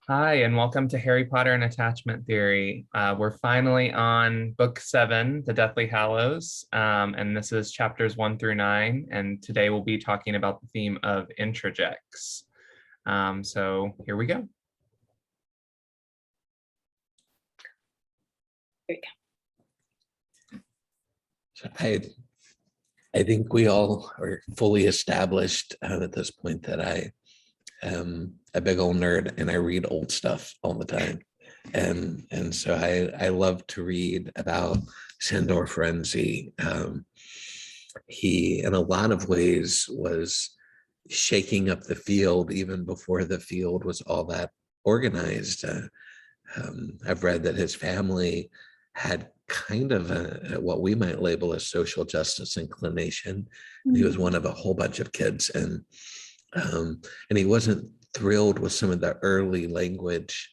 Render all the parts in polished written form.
Hi, and welcome to Harry Potter and Attachment Theory. We're finally on book 7, The Deathly Hallows, and this is chapters 1 through 9. And today we'll be talking about the theme of introjects. So here we go. Here we go. So I think we all are fully established at this point that I am a big old nerd and I read old stuff all the time. And so I love to read about Sandor Ferenczi. He, in a lot of ways, was shaking up the field even before the field was all that organized. I've read that his family had kind of what we might label as social justice inclination. Mm-hmm. He was one of a whole bunch of kids, and he wasn't thrilled with some of the early language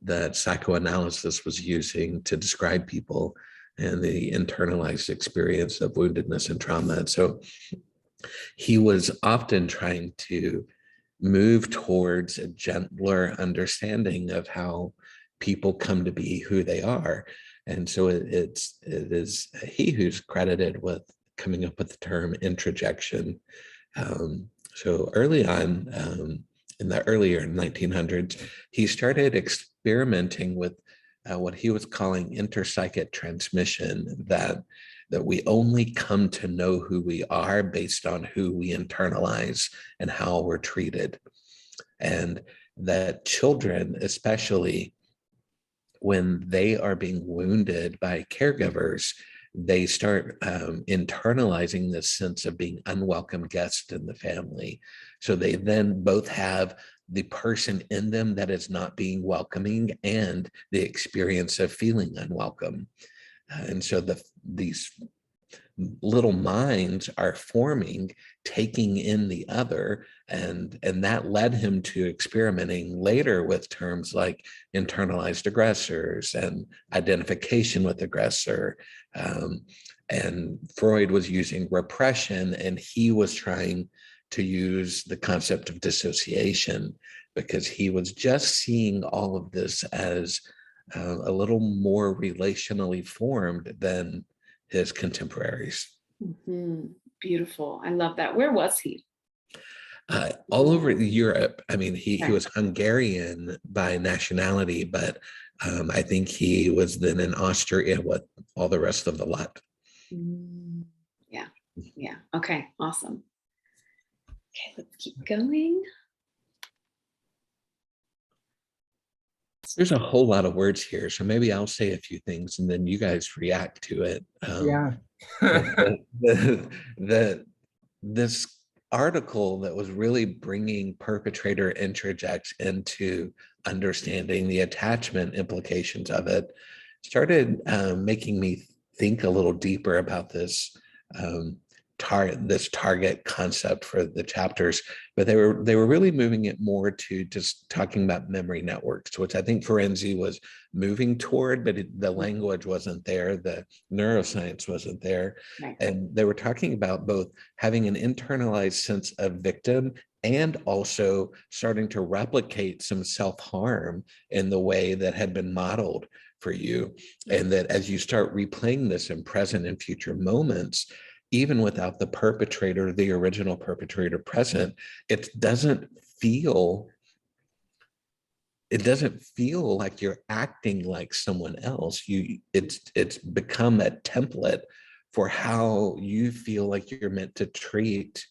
that psychoanalysis was using to describe people and the internalized experience of woundedness and trauma. And so he was often trying to move towards a gentler understanding of how people come to be who they are. And so it is he who's credited with coming up with the term introjection. So early on, in the earlier 1900s, he started experimenting with what he was calling interpsychic transmission, that we only come to know who we are based on who we internalize and how we're treated. And that children, especially when they are being wounded by caregivers, they start internalizing this sense of being unwelcome guests in the family. So they then both have the person in them that is not being welcoming and the experience of feeling unwelcome. And so these little minds are forming, taking in the other, and that led him to experimenting later with terms like internalized aggressors and identification with aggressor. And Freud was using repression, and he was trying to use the concept of dissociation, because he was just seeing all of this as a little more relationally formed than his contemporaries. Mm-hmm. Beautiful. I love that. Where was he? All over Europe. I mean, he was Hungarian by nationality, but I think he was then in Austria with all the rest of the lot. Yeah. Yeah. Okay. Awesome. Okay, let's keep going. There's a whole lot of words here, so maybe I'll say a few things and then you guys react to it. Yeah. This article that was really bringing perpetrator introjects into understanding the attachment implications of it started making me think a little deeper about this target concept for the chapters, but they were really moving it more to just talking about memory networks, which I think Ferenczi was moving toward, but the language wasn't there, the neuroscience wasn't there. Right. And they were talking about both having an internalized sense of victim and also starting to replicate some self-harm in the way that had been modeled for you. And that as you start replaying this in present and future moments, even without the perpetrator, the original perpetrator present, it doesn't feel like you're acting like someone else. It's become a template for how you feel like you're meant to treat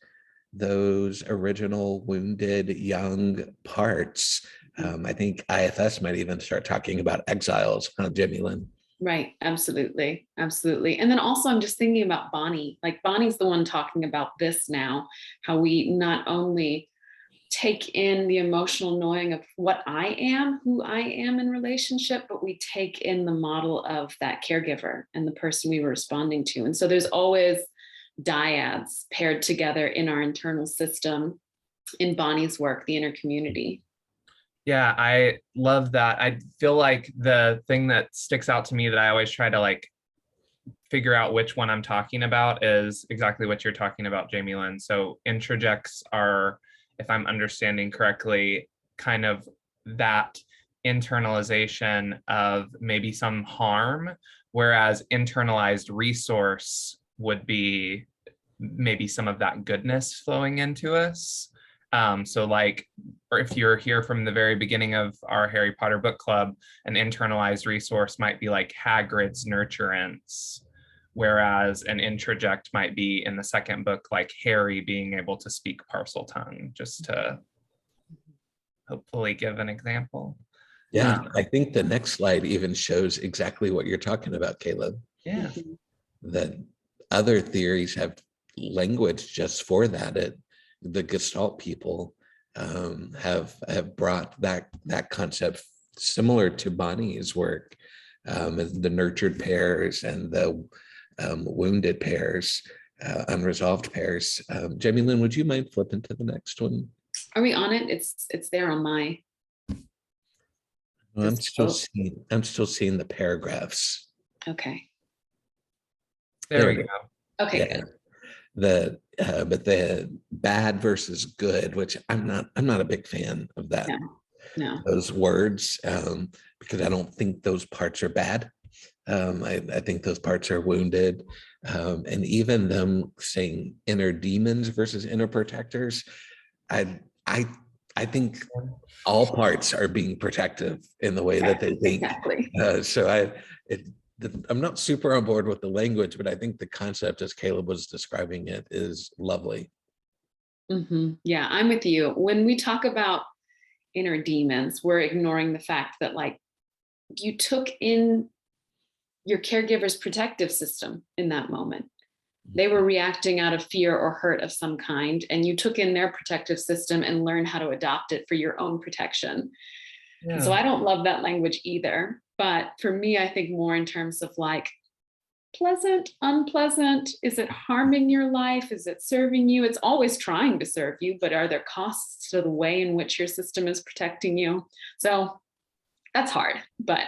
those original wounded young parts. I think IFS might even start talking about exiles, huh, Jami, Lynn? Right. Absolutely. Absolutely. And then also I'm just thinking about Bonnie, like Bonnie's the one talking about this now, how we not only take in the emotional knowing of what I am, who I am in relationship, but we take in the model of that caregiver and the person we were responding to. And so there's always dyads paired together in our internal system in Bonnie's work, the inner community. Yeah, I love that. I feel like the thing that sticks out to me that I always try to like figure out which one I'm talking about is exactly what you're talking about, Jami Lynn. So introjects are, if I'm understanding correctly, kind of that internalization of maybe some harm, whereas internalized resource would be maybe some of that goodness flowing into us. So like, or if you're here from the very beginning of our Harry Potter book club, an internalized resource might be like Hagrid's nurturance, whereas an introject might be in the second book, like Harry being able to speak Parseltongue, just to hopefully give an example. Yeah, I think the next slide even shows exactly what you're talking about, Caleb. Yeah. That other theories have language just for that. The Gestalt people have brought that concept similar to Bonnie's work, the nurtured pairs and the wounded pairs, unresolved pairs. Jami Lynn, would you mind flipping to the next one? Are we on it? It's there on my. I'm still seeing the paragraphs. Okay. There we go. Okay. Yeah. But the bad versus good, which I'm not a big fan of that. No. Those words, because I don't think those parts are bad. I think those parts are wounded. And even them saying inner demons versus inner protectors, I think all parts are being protective in the way that they think. Exactly. I'm not super on board with the language, but I think the concept as Caleb was describing it is lovely. Mm-hmm. Yeah, I'm with you. When we talk about inner demons, we're ignoring the fact that like you took in your caregiver's protective system in that moment. They were reacting out of fear or hurt of some kind, and you took in their protective system and learned how to adopt it for your own protection. Yeah. So I don't love that language either. But for me, I think more in terms of like pleasant, unpleasant. Is it harming your life? Is it serving you? It's always trying to serve you, but are there costs to the way in which your system is protecting you? So that's hard, but.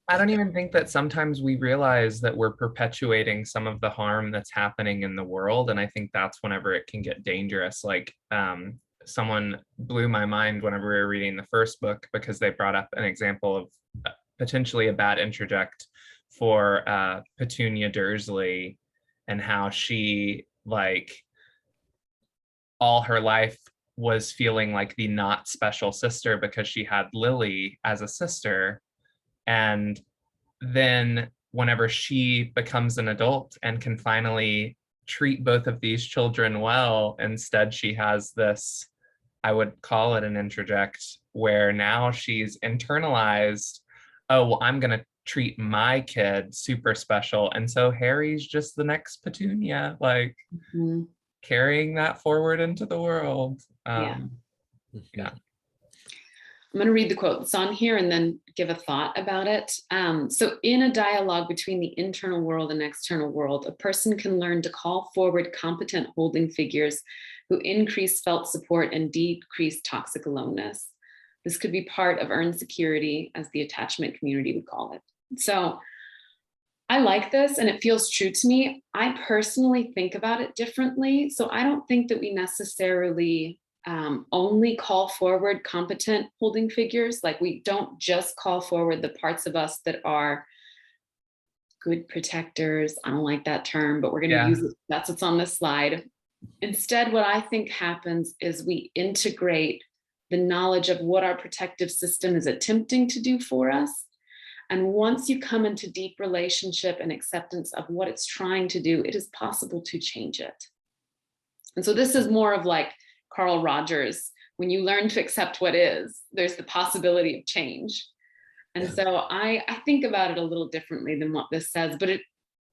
I don't even think that sometimes we realize that we're perpetuating some of the harm that's happening in the world. And I think that's whenever it can get dangerous. Like someone blew my mind whenever we were reading the first book, because they brought up an example of potentially a bad introject for Petunia Dursley, and how she like all her life was feeling like the not special sister because she had Lily as a sister. And then whenever she becomes an adult and can finally treat both of these children well, instead she has this, I would call it an introject, where now she's internalized, oh, well, I'm going to treat my kid super special. And so Harry's just the next Petunia, like carrying that forward into the world. Yeah. I'm going to read the quote that's on here and then give a thought about it. So in a dialogue between the internal world and external world, a person can learn to call forward competent holding figures who increase felt support and decrease toxic aloneness. This could be part of earned security, as the attachment community would call it. So I like this and it feels true to me. I personally think about it differently. So I don't think that we necessarily only call forward competent holding figures. Like we don't just call forward the parts of us that are good protectors. I don't like that term, but we're going to use it. That's what's on this slide. Instead, what I think happens is we integrate the knowledge of what our protective system is attempting to do for us. And once you come into deep relationship and acceptance of what it's trying to do, it is possible to change it. And so this is more of like Carl Rogers, when you learn to accept what is, there's the possibility of change. And so I think about it a little differently than what this says, but it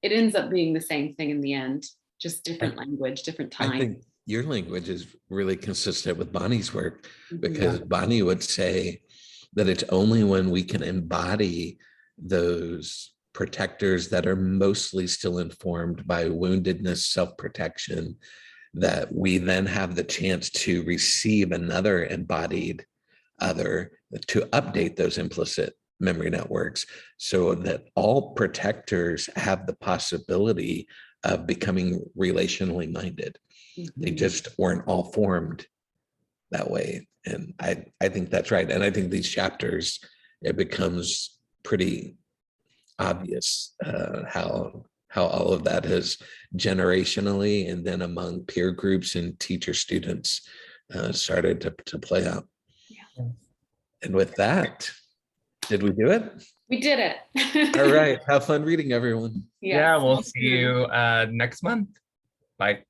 ends up being the same thing in the end, just different language, different time. I think your language is really consistent with Bonnie's work, because Bonnie would say that it's only when we can embody those protectors that are mostly still informed by woundedness, self-protection, that we then have the chance to receive another embodied other to update those implicit memory networks, so that all protectors have the possibility of becoming relationally minded. They just weren't all formed that way. And I think that's right. And I think these chapters, it becomes pretty obvious how all of that has generationally and then among peer groups and teacher students started to play out. Yeah. And with that, did we do it? We did it. All right. Have fun reading, everyone. Yeah, we'll see you next month. Bye.